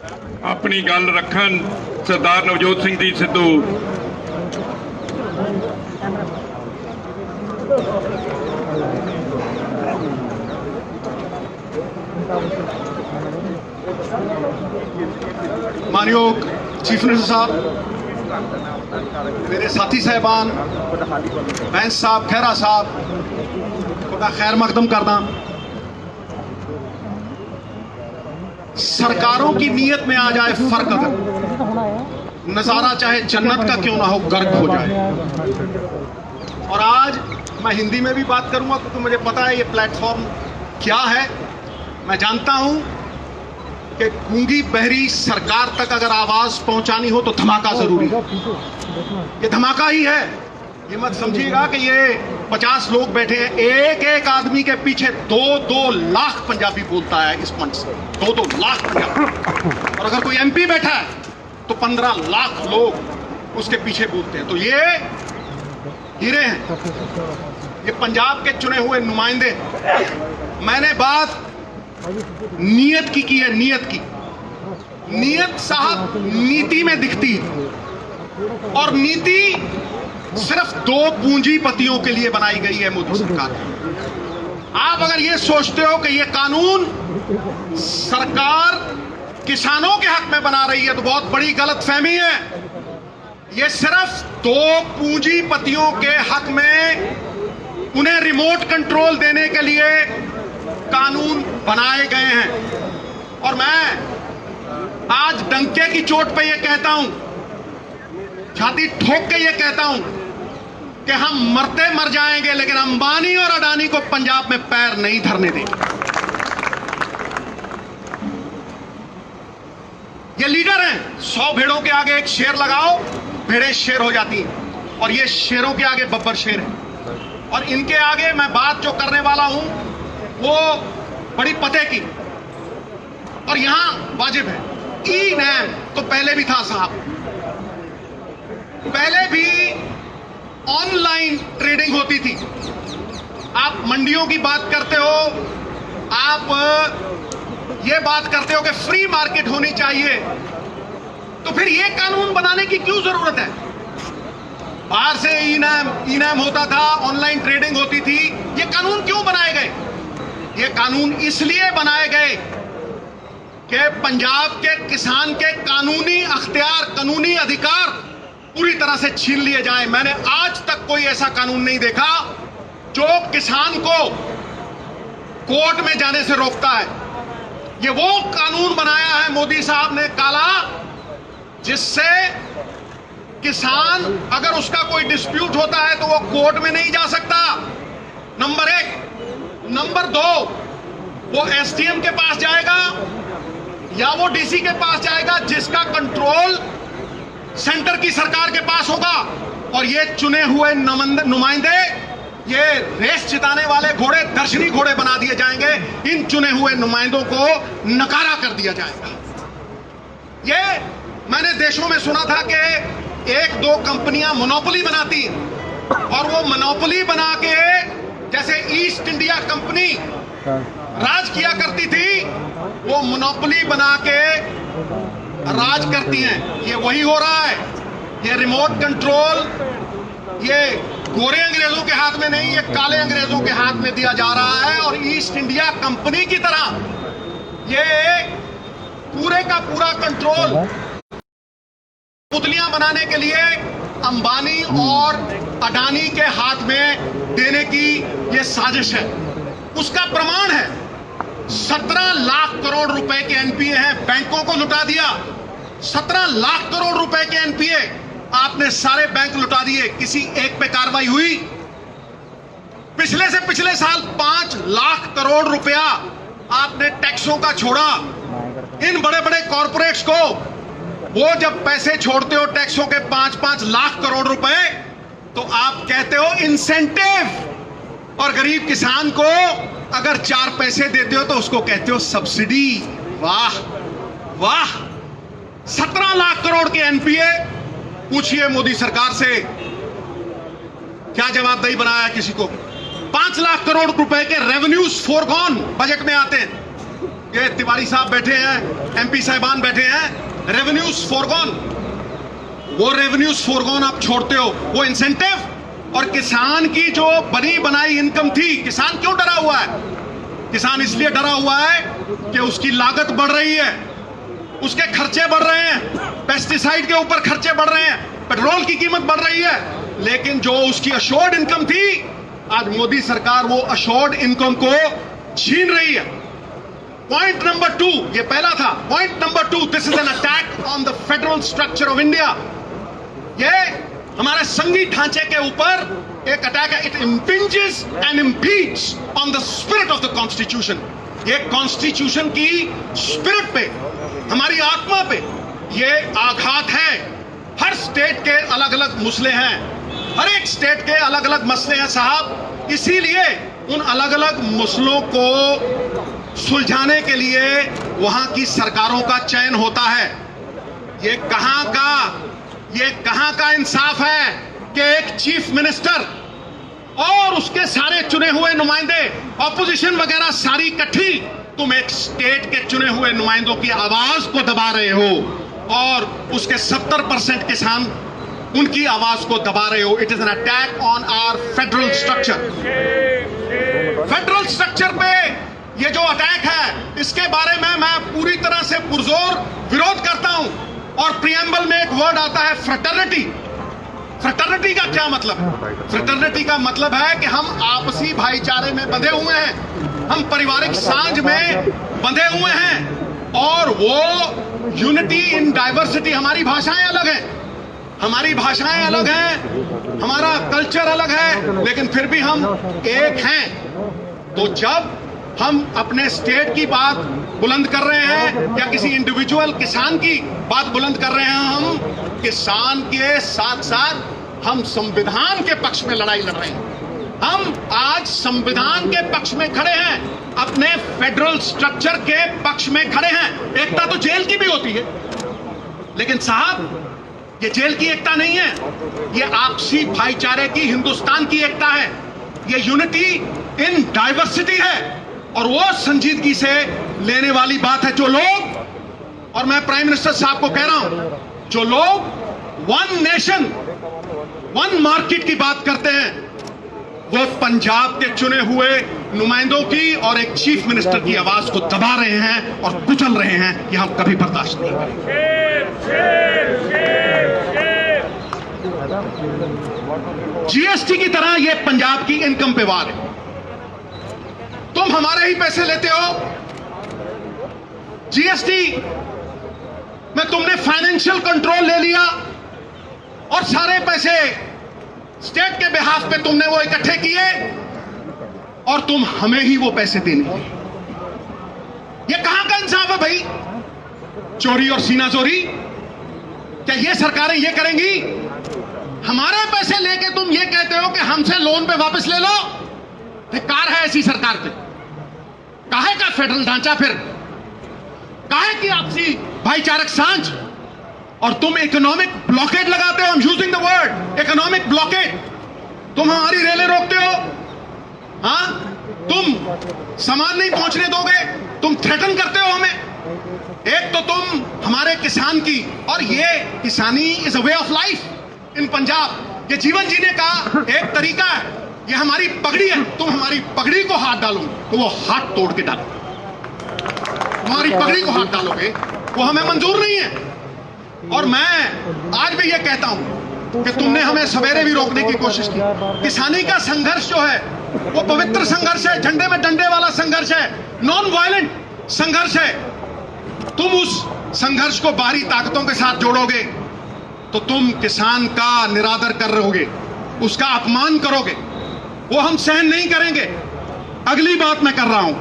अपनी गल रखन सरदार नवजोत सिंह जी सिद्धू। मानयोग चीफ मिनिस्टर साहब, मेरे साथी साहबान, बैंस साहब, खैरा साहब को मैं खैर मकदम करदा। सरकारों की नीयत में आ जाए फर्क, अगर नजारा चाहे जन्नत का क्यों ना हो गर्क हो जाए। और आज मैं हिंदी में भी बात करूंगा क्योंकि मुझे पता है ये प्लेटफॉर्म क्या है। मैं जानता हूं कि गूंगी बहरी सरकार तक अगर आवाज पहुंचानी हो तो धमाका जरूरी है। ये धमाका ही है। ये मत समझिएगा कि ये 50 लोग बैठे हैं। एक एक आदमी के पीछे 2-2 लाख पंजाबी बोलता है इस मंच से। 2-2 लाख पंजाबी। और अगर कोई एमपी बैठा है तो 15 लाख लोग उसके पीछे बोलते हैं। तो ये हीरे हैं, ये पंजाब के चुने हुए नुमाइंदे। मैंने बात नीयत की है, नीयत की। नीयत साहब नीति में दिखती है, और नीति सिर्फ 2 पूंजीपतियों के लिए बनाई गई है मोदी सरकार। आप अगर ये सोचते हो कि ये कानून सरकार किसानों के हक में बना रही है तो बहुत बड़ी गलतफहमी है। ये सिर्फ 2 पूंजीपतियों के हक में उन्हें रिमोट कंट्रोल देने के लिए कानून बनाए गए हैं। और मैं आज डंके की चोट पे ये कहता हूं, छाती ठोक के ये कहता हूं कि हम मरते मर जाएंगे लेकिन अंबानी और अडानी को पंजाब में पैर नहीं धरने देंगे। ये लीडर हैं। 100 भेड़ों के आगे एक शेर लगाओ, भेड़ें शेर हो जाती हैं। और ये शेरों के आगे बब्बर शेर है। और इनके आगे मैं बात जो करने वाला हूं वो बड़ी पते की, और यहां वाजिब है। ई नैम तो पहले भी था साहब, पहले भी ऑनलाइन ट्रेडिंग होती थी। आप मंडियों की बात करते हो, आप ये बात करते हो कि फ्री मार्केट होनी चाहिए, तो फिर ये कानून बनाने की क्यों जरूरत है? बाहर से ई नैम होता था, ऑनलाइन ट्रेडिंग होती थी। ये कानून क्यों बनाए गए? ये कानून इसलिए बनाए गए कि पंजाब के किसान के कानूनी अख्तियार, कानूनी अधिकार पूरी तरह से छीन लिए जाए। मैंने आज तक कोई ऐसा कानून नहीं देखा जो किसान को कोर्ट में जाने से रोकता है। ये वो कानून बनाया है मोदी साहब ने काला, जिससे किसान अगर उसका कोई डिस्प्यूट होता है तो वो कोर्ट में नहीं जा सकता, नंबर 1। नंबर 2, वो एसडीएम के पास जाएगा या वो डीसी के पास जाएगा, जिसका कंट्रोल सेंटर की सरकार के पास होगा। और ये चुने हुए नुमाइंदे, ये रेस जिताने वाले घोड़े दर्शनी घोड़े बना दिए जाएंगे। इन चुने हुए नुमाइंदों को नकारा कर दिया जाएगा। ये मैंने देशों में सुना था कि 1-2 कंपनियां मोनोपोली बनाती, और वो मोनोपोली बना के, जैसे ईस्ट इंडिया कंपनी राज किया करती थी, वो मोनोपोली बना के राज करती हैं। ये वही हो रहा है। ये रिमोट कंट्रोल ये गोरे अंग्रेजों के हाथ में नहीं, ये काले अंग्रेजों के हाथ में दिया जा रहा है। और ईस्ट इंडिया कंपनी की तरह ये पूरे का पूरा कंट्रोल पुतलियां बनाने के लिए अंबानी और अडानी के हाथ में देने की ये साजिश है। उसका प्रमाण है 17 लाख करोड़ रुपए के एनपीए हैं, बैंकों को लुटा दिया। 17 लाख करोड़ रुपए के एनपीए आपने सारे बैंक लुटा दिए। किसी एक पे कार्रवाई हुई? पिछले से पिछले साल 5 लाख करोड़ रुपया आपने टैक्सों का छोड़ा। इन बड़े बड़े कॉरपोरेट्स को वो जब पैसे छोड़ते हो टैक्सों के 5-5 लाख करोड़ रुपए, तो आप कहते हो इंसेंटिव, और गरीब किसान को अगर 4 पैसे देते हो तो उसको कहते हो सब्सिडी। वाह वाह। 17 लाख करोड़ के एनपीए। पूछिए मोदी सरकार से क्या जवाबदेही बनाया किसी को? 5 लाख करोड़ रुपए के रेवेन्यूज फोरगॉन बजट में आते हैं। ये तिवारी साहब बैठे हैं, एमपी साहिबान बैठे हैं, रेवेन्यूज फॉरगॉन। वो रेवेन्यूज फॉरगॉन आप छोड़ते हो, वो इंसेंटिव और किसान की जो बनी बनाई इनकम थी। किसान क्यों डरा हुआ है? किसान इसलिए डरा हुआ है कि उसकी लागत बढ़ रही है, उसके खर्चे बढ़ रहे हैं, पेस्टिसाइड के ऊपर खर्चे बढ़ रहे हैं, पेट्रोल की कीमत बढ़ रही है। लेकिन जो उसकी अश्योर्ड इनकम थी, आज मोदी सरकार वो अश्योर्ड इनकम को छीन रही है। पॉइंट नंबर 2, ये पहला था। Point number 2, this is an attack on the federal structure of India. ये हमारे संघीय ढांचे के ऊपर एक अटैक है। It impinges and impedes on the spirit of the constitution. ये कॉन्स्टिट्यूशन की स्पिरिट पे, हमारी आत्मा पे ये आघात है। हर स्टेट के अलग अलग मसले हैं, हर एक स्टेट के अलग अलग मसले हैं साहब। इसीलिए उन अलग अलग मसलों को सुलझाने के लिए वहां की सरकारों का चयन होता है। ये कहां का इंसाफ है कि एक चीफ मिनिस्टर और उसके सारे चुने हुए नुमाइंदे, ऑपोजिशन वगैरह सारी इकट्ठी, तुम एक स्टेट के चुने हुए नुमाइंदों की आवाज को दबा रहे हो और उसके 70% किसान उनकी आवाज को दबा रहे हो। It is an attack on our federal structure. Federal structure पे ये जो अटैक है, इसके बारे में मैं पूरी तरह से पुरजोर विरोध करता हूं। और प्रियम्बल में एक वर्ड आता है फ्रेटर्निटी। फ्रेटर्निटी का क्या मतलब? फ्रेटर्निटी का मतलब है कि हम आपसी भाईचारे में बंधे हुए हैं, हम पारिवारिक सांझ में बंधे हुए हैं। और वो यूनिटी इन डाइवर्सिटी, हमारी भाषाएं अलग हैं, हमारी भाषाएं अलग हैं, हमारा कल्चर अलग है, लेकिन फिर भी हम एक हैं। तो जब हम अपने स्टेट की बात बुलंद कर रहे हैं या किसी इंडिविजुअल किसान की बात बुलंद कर रहे हैं, हम किसान के साथ साथ हम संविधान के पक्ष में लड़ाई लड़ रहे हैं। हम आज संविधान के पक्ष में खड़े हैं, अपने फेडरल स्ट्रक्चर के पक्ष में खड़े हैं। एकता तो जेल की भी होती है, लेकिन साहब ये जेल की एकता नहीं है, ये आपसी भाईचारे की, हिंदुस्तान की एकता है। ये यूनिटी इन डाइवर्सिटी है और वो संजीदगी से लेने वाली बात है। जो लोग, और मैं प्राइम मिनिस्टर साहब को कह रहा हूं, जो लोग वन नेशन वन मार्केट की बात करते हैं, वो पंजाब के चुने हुए नुमाइंदों की और एक चीफ मिनिस्टर की आवाज को दबा रहे हैं और कुचल रहे हैं। यह हम कभी बर्दाश्त नहीं करेंगे। जीएसटी की तरह यह पंजाब की इनकम पे वार है। तुम हमारे ही पैसे लेते हो। जीएसटी में तुमने फाइनेंशियल कंट्रोल ले लिया और सारे पैसे स्टेट के बिहाफ पे तुमने वो इकट्ठे किए और तुम हमें ही वो पैसे देने। ये कहां का इंसाफ है भाई? चोरी और सीना चोरी, क्या ये सरकारें ये करेंगी? हमारे पैसे लेके तुम ये कहते हो कि हमसे लोन पे वापस ले लो। धिक्कार है ऐसी सरकार पे। काहे का फेडरल ढांचा, फिर काहे की आपसी भाईचारक सांझ? और तुम इकोनॉमिक ब्लॉकेड लगाते हो। I am using the word economic blockade. तुम हमारी रेलें रोकते हो, हाँ? तुम सामान नहीं पहुंचने दोगे, तुम थ्रेटन करते हो हमें। एक तो तुम हमारे किसान की, और ये किसानी is a way of life in Punjab. ये जीवन जीने का एक तरीका है, ये हमारी पगड़ी है। तुम हमारी पगड़ी को हाथ डालोगे तो वो हाथ तोड़ के डालो। हमारी पगड़ी को हाथ डालोगे, वो हमें मंजूर नहीं है। और मैं आज भी ये कहता हूं कि तुमने हमें सवेरे भी रोकने की कोशिश की। किसानी का संघर्ष जो है वो पवित्र संघर्ष है, झंडे में डंडे वाला संघर्ष है, नॉन वायलेंट संघर्ष है। तुम उस संघर्ष को बाहरी ताकतों के साथ जोड़ोगे तो तुम किसान का निरादर कर रहोगे, उसका अपमान करोगे, वो हम सहन नहीं करेंगे। अगली बात मैं कर रहा हूं,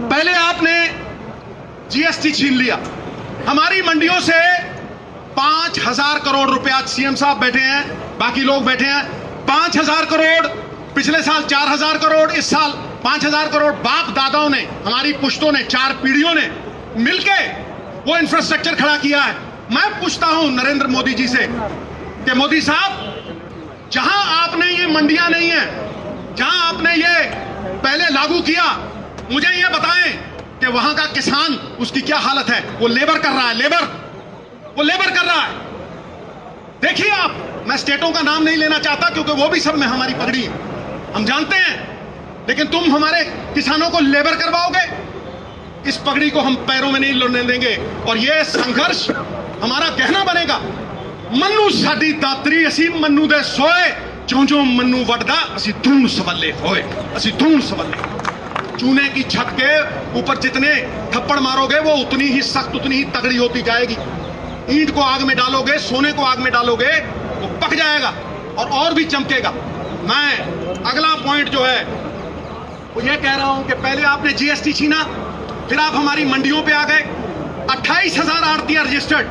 पहले आपने जीएसटी छीन लिया हमारी मंडियों से। 5,000 करोड़ रुपया, सीएम साहब बैठे हैं, बाकी लोग बैठे हैं, 5,000 करोड़, पिछले साल 4,000 करोड़, इस साल 5,000 करोड़ बाप दादाओं ने, हमारी पुश्तों ने, 4 पीढ़ियों ने मिलके वो इंफ्रास्ट्रक्चर खड़ा किया है। मैं पूछता हूं नरेंद्र मोदी जी से कि मोदी साहब, जहां आपने ये मंडियां नहीं है, जहां आपने ये पहले लागू किया, मुझे ये बताएं कि वहां का किसान, उसकी क्या हालत है। वो लेबर कर रहा है, वो लेबर कर रहा है। देखिए आप, मैं स्टेटों का नाम नहीं लेना चाहता क्योंकि वो भी सब में हमारी पगड़ी है, हम जानते हैं, लेकिन तुम हमारे किसानों को लेबर करवाओगे, इस पगड़ी को हम पैरों में नहीं लड़ने देंगे। और यह संघर्ष हमारा कहना बनेगा, मन्नू साडी दातरी असी मन्नू दे सोए, जो जो मन्नू वटदा असी धून सवल्ले होए, असी धून सवल्ले। चूने की छत के ऊपर जितने थप्पड़ मारोगे वो उतनी ही सख्त, उतनी ही तगड़ी होती जाएगी। ईंट को आग में डालोगे, सोने को आग में डालोगे, वो पक जाएगा और भी चमकेगा। मैं अगला पॉइंट जो है वो ये कह रहा हूं कि पहले आपने जीएसटी छीना, फिर आप हमारी मंडियों पे आ गए। 28,000 आड़ती रजिस्टर्ड,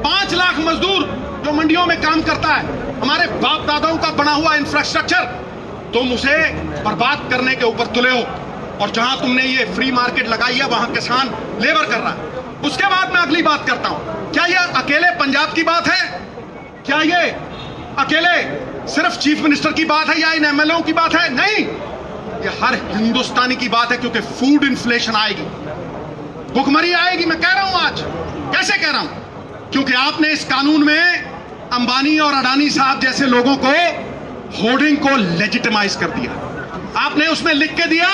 5 लाख मजदूर जो मंडियों में काम करता है, हमारे बाप दादाओं का बना हुआ इंफ्रास्ट्रक्चर, तुम उसे बर्बाद करने के ऊपर तुले हो। और जहां तुमने ये फ्री मार्केट लगाई है वहां किसान लेबर कर रहा है। उसके बाद मैं अगली बात करता हूं, क्या यह अकेले पंजाब की बात है? क्या ये अकेले सिर्फ चीफ मिनिस्टर की बात है या इन एमएलओ की बात है? नहीं, ये हर हिंदुस्तानी की बात है, क्योंकि फूड इन्फ्लेशन आएगी, भुखमरी आएगी। मैं कह रहा हूं आज, कैसे कह रहा हूं? क्योंकि आपने इस कानून में अंबानी और अडानी साहब जैसे लोगों को होर्डिंग को लेजिटिमाइज कर दिया। आपने उसमें लिख के दिया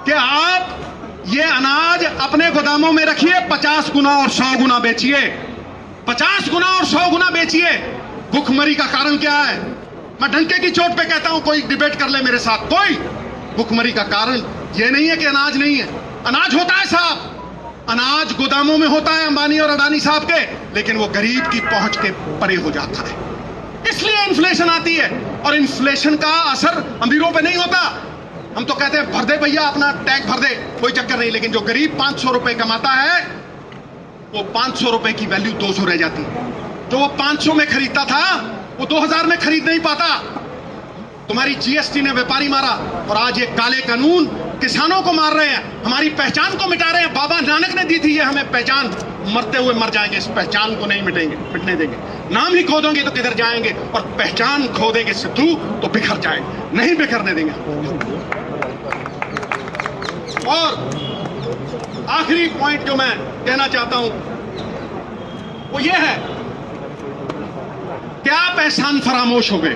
कि आप ये अनाज अपने गोदामों में रखिए, 50 गुना और 100 गुना बेचिए, 50 गुना और 100 गुना बेचिए। भुखमरी का कारण क्या है? मैं डंके की चोट पे कहता हूं, कोई डिबेट कर ले मेरे साथ कोई। भुखमरी का कारण ये नहीं है कि अनाज नहीं है, अनाज होता है साहब, अनाज गोदामों में होता है अंबानी और अडानी साहब के, लेकिन वो गरीब की पहुंच के परे हो जाता है, इसलिए इन्फ्लेशन आती है। और इन्फ्लेशन का असर अमीरों पे नहीं होता। हम तो कहते हैं भर दे भैया, अपना टैग भर दे, कोई चक्कर नहीं, लेकिन जो गरीब 500 रुपए कमाता है, वो 500 रुपए की वैल्यू 200 रह जाती है। जो वो 500 में खरीदता था वो 2000 में खरीद नहीं पाता। तुम्हारी जीएसटी ने व्यापारी मारा, और आज ये काले कानून किसानों को मार रहे हैं, हमारी पहचान को मिटा रहे हैं। बाबा नानक ने दी थी ये हमें पहचान, मरते हुए मर जाएंगे, इस पहचान को नहीं मिटने देंगे। नाम ही खो दोगे तो किधर जाएंगे, और पहचान खो देंगे सिद्धू तो बिखर जाएंगे, नहीं बिखरने देंगे। और आखिरी पॉइंट जो मैं कहना चाहता हूं वो ये है कि आप एहसान फरामोश हो गए,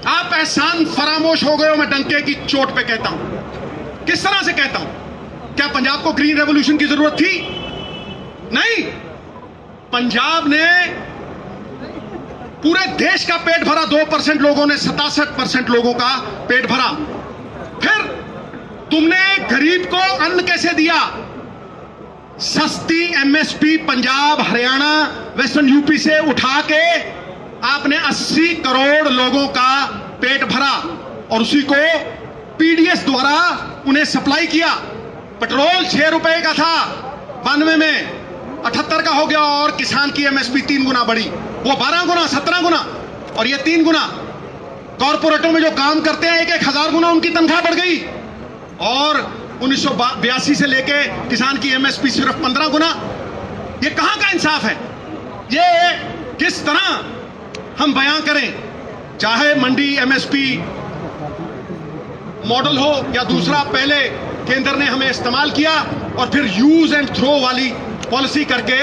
आप एहसान फरामोश हो गए हो। मैं डंके की चोट पे कहता हूं। किस तरह से कहता हूं? क्या पंजाब को ग्रीन रेवोल्यूशन की जरूरत थी? नहीं, पंजाब ने पूरे देश का पेट भरा, 2% लोगों ने 67% लोगों का पेट भरा। फिर तुमने गरीब को अन्न कैसे दिया? सस्ती MSP Punjab, Haryana, western UP से उठा के आपने 80 करोड़ लोगों का पेट भरा, और उसी को पीडीएस द्वारा उन्हें सप्लाई किया। पेट्रोल 6 रुपए का था 92 में, 78 का हो गया, और किसान की एमएसपी 3 गुना बढ़ी, वो 12 गुना, 17 गुना, और ये 3 गुना। कॉर्पोरेटों में जो काम करते हैं 1,000 गुना उनकी तनख्वाह बढ़ गई, और 1982 से लेके किसान की एमएसपी सिर्फ 15 गुना। ये कहां का इंसाफ है? ये किस तरह हम बयां करें? चाहे मंडी एमएसपी मॉडल हो या दूसरा, पहले केंद्र ने हमें इस्तेमाल किया और फिर यूज एंड थ्रो वाली पॉलिसी करके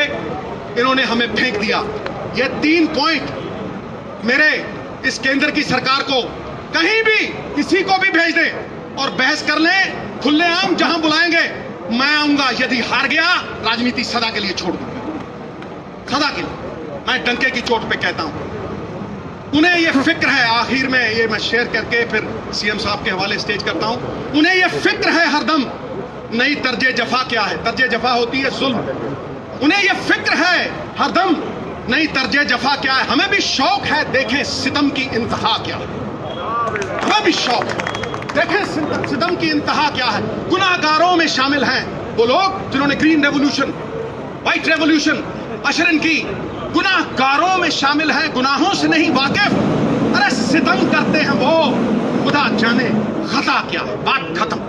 इन्होंने हमें फेंक दिया। ये 3 पॉइंट मेरे इस केंद्र की सरकार को कहीं भी किसी को भी भेज दे और बहस कर ले, खुलेआम जहां बुलाएंगे मैं आऊंगा। यदि हार गया, राजनीति सदा के लिए छोड़ दूंगा, सदा के लिए। मैं डंके की चोट पे कहता हूं, उन्हें यह फिक्र है, आखिर में ये मैं शेयर करके फिर सीएम साहब के हवाले स्टेज करता हूं, उन्हें यह फिक्र है हरदम नई तर्जे जफा क्या है। तर्जे जफा होती है जुल्म। उन्हें यह फिक्र है हरदम नई तर्जे जफा क्या है। हमें भी शौक है देखें सितम की इंतहा क्या है, हमें भी शौक है देखें सितम की इंतहा क्या है। गुनाहगारों में शामिल हैं वो लोग जिन्होंने ग्रीन रेवोल्यूशन, व्हाइट रेवोल्यूशन अशरन की। गुनाहगारों में शामिल हैं, गुनाहों से नहीं वाकिफ। अरे सितम करते हैं वो, खुदा जाने खता क्या है। बात खत्म।